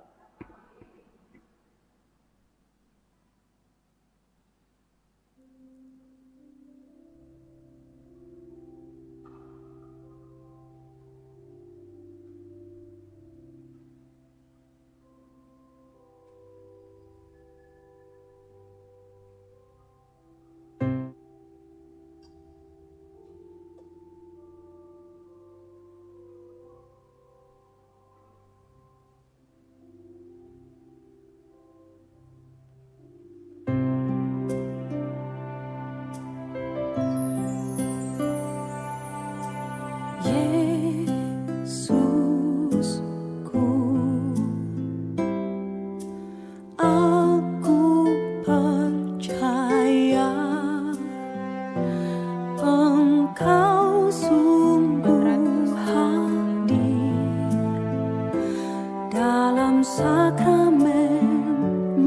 Sakramen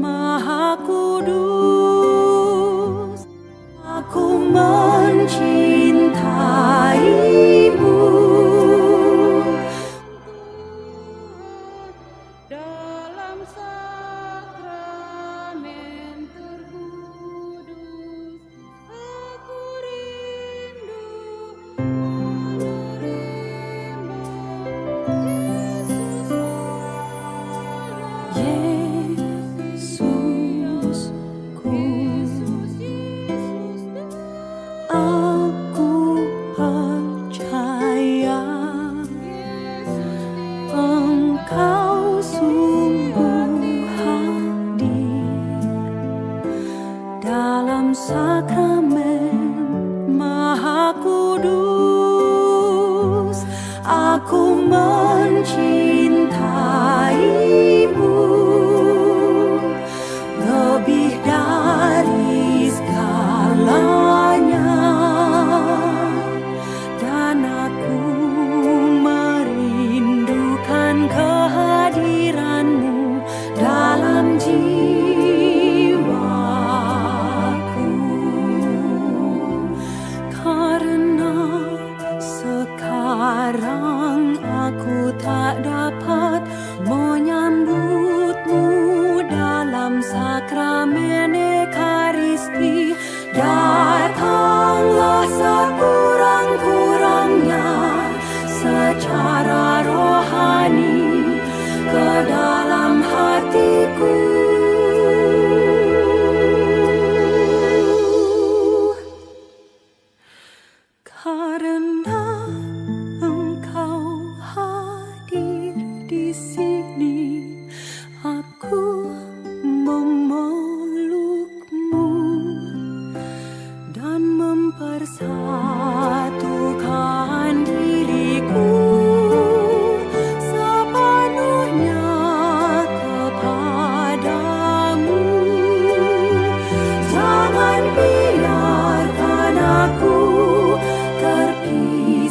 Maha Kudus. mencintaimu. dalam sakramen terkudus, aku rindu menerima Yesusku, Yesus aku percaya Engkau sungguh hadir dalam sakramen Maha Kudus. Aku mencintaimu lebih dari segalanya, dan aku merindukan kehadiranmu dalam jiwaku. Karena sekarang aku tak dapat menyambutmu dalam sakramen Ekaristi, datanglah sekurang-kurangnya secara rohani ke dalam hatiku. Karena Engkau hadir di sini, aku memelukmu dan mempersatukan diriku sepenuhnya kepadamu. Jangan biarkan aku terpisah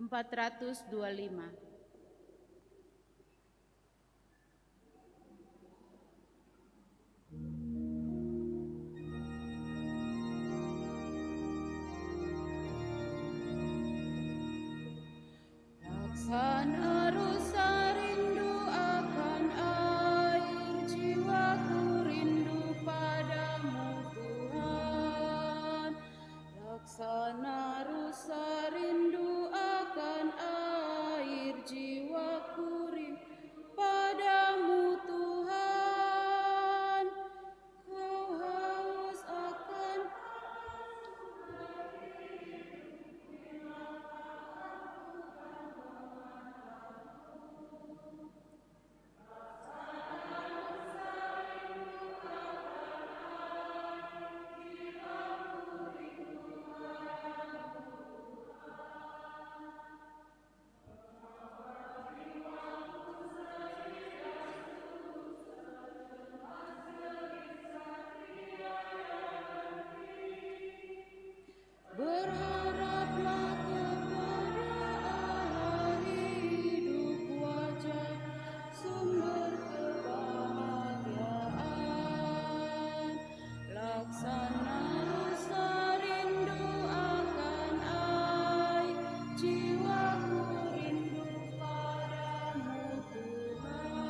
425. Laksana rusa rindu akan air, jiwaku rindu padamu Tuhan. Laksana rusa rindu akan air, jiwaku rindu padamu Tuhan. Kau haus akan berharaplah kepada Allah hidup wajah sumber kebahagiaan. Laksana rusa rindu akan air, jiwaku rindu padamu Tuhan.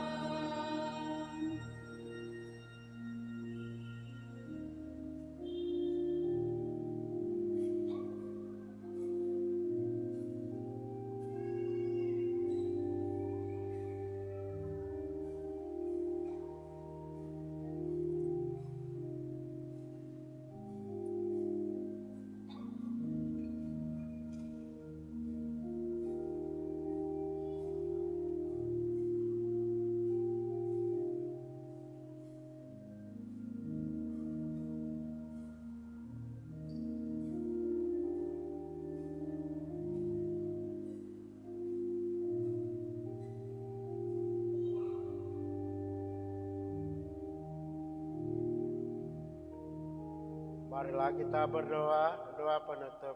Marilah kita berdoa, doa penutup.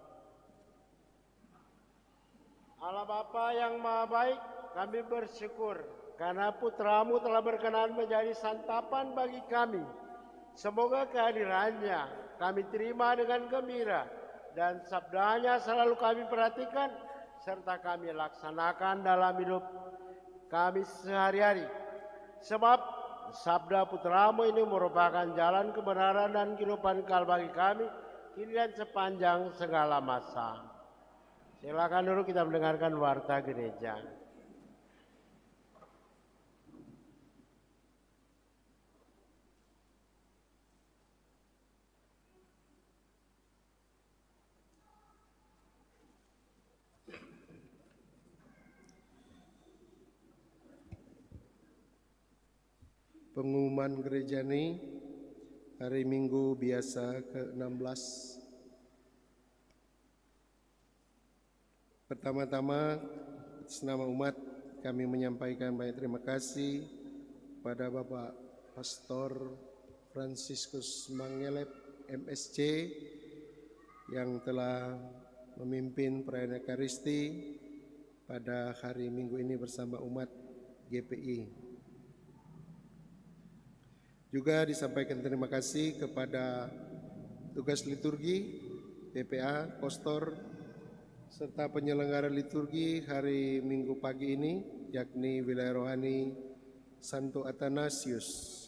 Allah Bapa yang Maha Baik, kami bersyukur karena Putramu telah berkenan menjadi santapan bagi kami. Semoga kehadirannya kami terima dengan gembira dan sabdanya selalu kami perhatikan serta kami laksanakan dalam hidup kami sehari-hari. Sebab sabda Putramu ini merupakan jalan kebenaran dan kehidupan kekal bagi kami kini dan sepanjang segala masa. Silakan dulu kita mendengarkan warta gereja. Pengumuman gereja ini hari Minggu biasa ke-16. Pertama-tama atas nama umat kami menyampaikan banyak terima kasih pada Bapak Pastor Franciscus Mangelep MSC yang telah memimpin perayaan Ekaristi pada hari Minggu ini bersama umat GPI. Juga disampaikan terima kasih kepada tugas liturgi, PPA, Kostor, serta penyelenggara liturgi hari Minggu pagi ini, yakni Wilayah Rohani Santo Athanasius.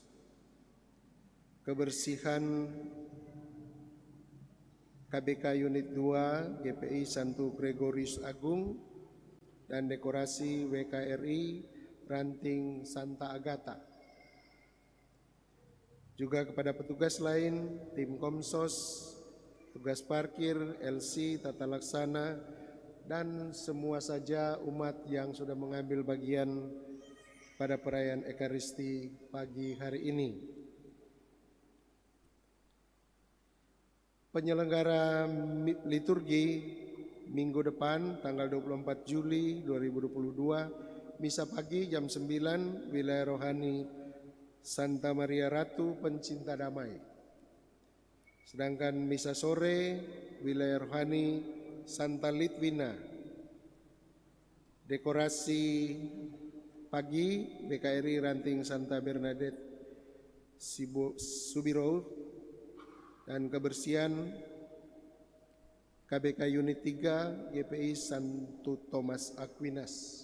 Kebersihan KBK Unit 2 GPI Santo Gregorius Agung dan dekorasi WKRI Ranting Santa Agata. Juga kepada petugas lain, tim Komsos, tugas parkir, LC, tata laksana, dan semua saja umat yang sudah mengambil bagian pada perayaan Ekaristi pagi hari ini. Penyelenggara liturgi minggu depan tanggal 24 Juli 2022, misa pagi jam 9, Wilayah Rohani Santa Maria Ratu Pencinta Damai. Sedangkan misa sore Wilayah Rohani Santa Litwina dekorasi pagi BKRI Ranting Santa Bernadette Subiroh, dan kebersihan KBK Unit 3 GPI Santo Thomas Aquinas.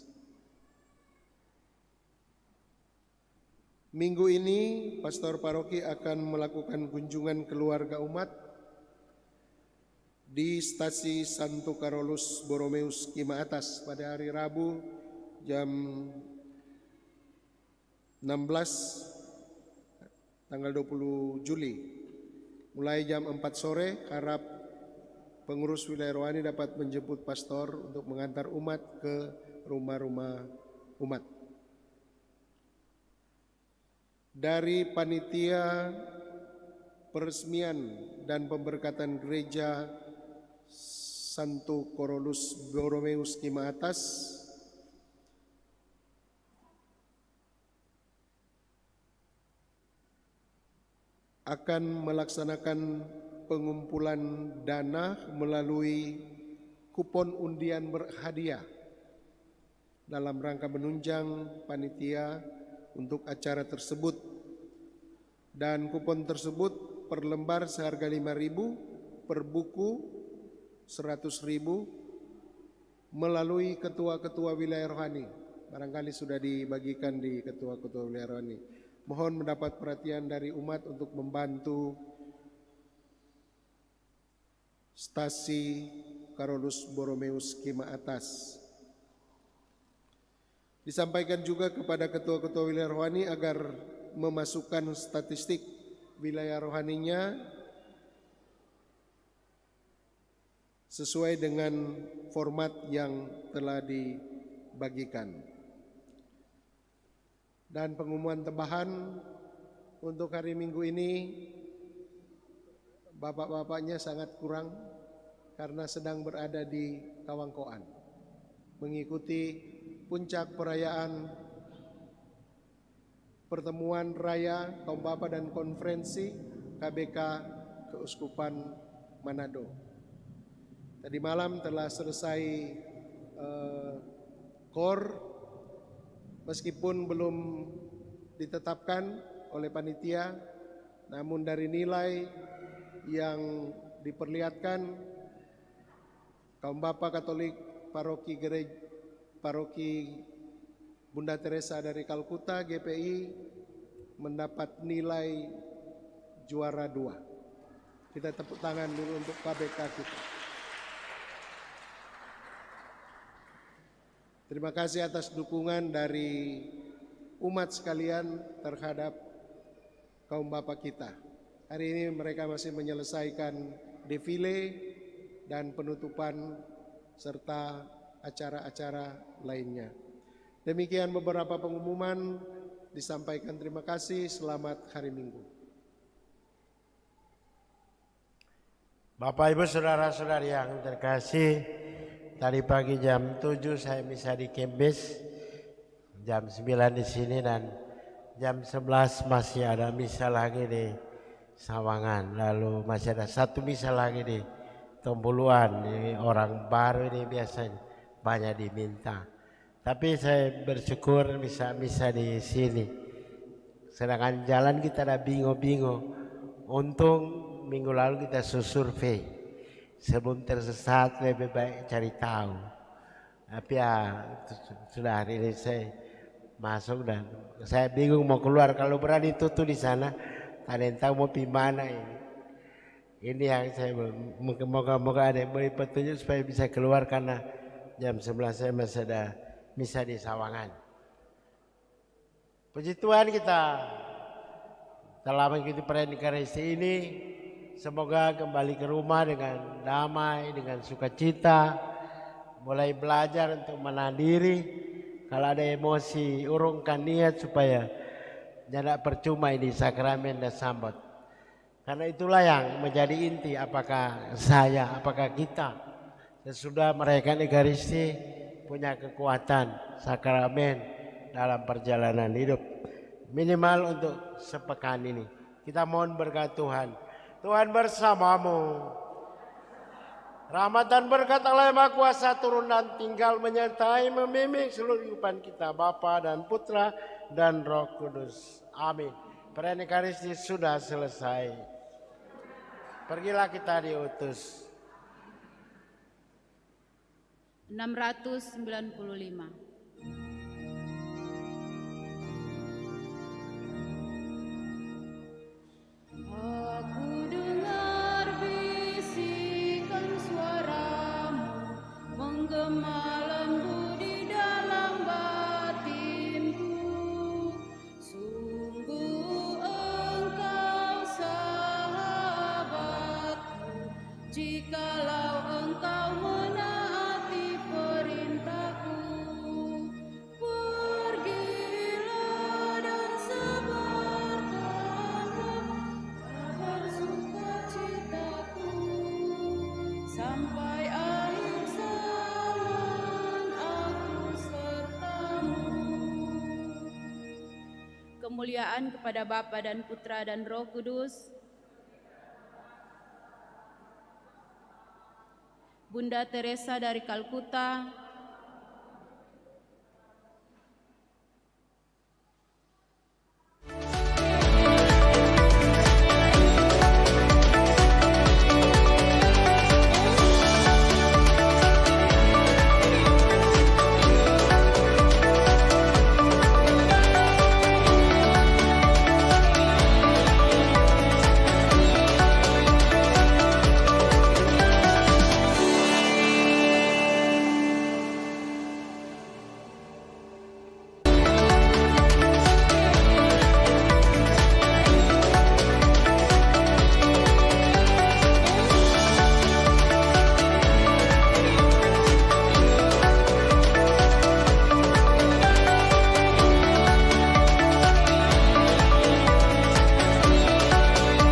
Minggu ini Pastor Paroki akan melakukan kunjungan keluarga umat di stasi Santo Carolus Borromeus Kima Atas pada hari Rabu jam 16 tanggal 20 Juli. Mulai jam 4 sore harap pengurus wilayah rohani dapat menjemput pastor untuk mengantar umat ke rumah-rumah umat. Dari panitia peresmian dan pemberkatan gereja Santo Carolus Borromeus Kima Atas akan melaksanakan pengumpulan dana melalui kupon undian berhadiah dalam rangka menunjang panitia untuk acara tersebut, dan kupon tersebut per lembar seharga 5.000, per buku 100.000 melalui ketua-ketua wilayah rohani. Barangkali sudah dibagikan di ketua-ketua wilayah rohani. Mohon mendapat perhatian dari umat untuk membantu stasi Carolus Borromeus Kima Atas. Disampaikan juga kepada ketua-ketua wilayah rohani agar memasukkan statistik wilayah rohaninya sesuai dengan format yang telah dibagikan. Dan pengumuman tambahan untuk hari Minggu ini, bapak-bapaknya sangat kurang karena sedang berada di Kawangkoan mengikuti puncak perayaan pertemuan raya kaum bapa dan konferensi KBK Keuskupan Manado. Tadi malam telah selesai KOR, meskipun belum ditetapkan oleh panitia, namun dari nilai yang diperlihatkan, kaum bapa Katolik Paroki Bunda Teresa dari Kalkuta GPI mendapat nilai juara 2. Kita tepuk tangan dulu untuk KBK kita. Terima kasih atas dukungan dari umat sekalian terhadap kaum bapa kita. Hari ini mereka masih menyelesaikan defile dan penutupan serta acara-acara lainnya. Demikian beberapa pengumuman disampaikan. Terima kasih, selamat hari Minggu. Bapak Ibu saudara-saudari yang terkasih, tadi pagi jam 7 saya misa di Kembes, jam 9 di sini, dan jam 11 masih ada misa lagi di Sawangan. Lalu masih ada satu misa lagi di Tombuluan. Ini orang baru ini biasanya banyak diminta. Tapi saya bersyukur bisa misa di sini. Sedangkan jalan kita ada bingung-bingung. Untung minggu lalu kita survei. Sebelum tersesat lebih baik cari tahu. Tapi ya sudah hari ini saya masuk dan saya bingung mau keluar. Kalau berani tutup di sana, ada yang tahu mau pergi mana ini. Ini yang saya moga-moga ada yang beri petunjuk supaya bisa keluar, karena jam 11 saya masih ada misa di Sawangan. Puji Tuhan, kita telah mengikuti perayaan Ekaristi ini. Semoga kembali ke rumah dengan damai, dengan sukacita. Mulai belajar untuk menahan diri. Kalau ada emosi, urungkan niat supaya tidak percuma ini sakramen dan sambut. Karena itulah yang menjadi inti, apakah saya, apakah kita sesudah merayakan Ekaristi punya kekuatan sakramen dalam perjalanan hidup. Minimal untuk sepekan ini. Kita mohon berkat Tuhan. Tuhan bersamamu. Rahmat dan berkat Allah yang Maha Kuasa turun dan tinggal menyertai membimbing seluruh kehidupan kita, Bapa dan Putra dan Roh Kudus. Amin. Perayaan Ekaristi sudah selesai. Pergilah kita diutus. 695. Aku dengar bisikan suaramu menggema lembu di dalam batinku. Sungguh engkau sahabatku, jikalau engkau menaati perintahku. Pergilah dan sebarkanlah kabar sukacitaku sampai akhir zaman aku sertamu. Kemuliaan kepada Bapa dan Putra dan Roh Kudus. Bunda Teresa dari Kalkuta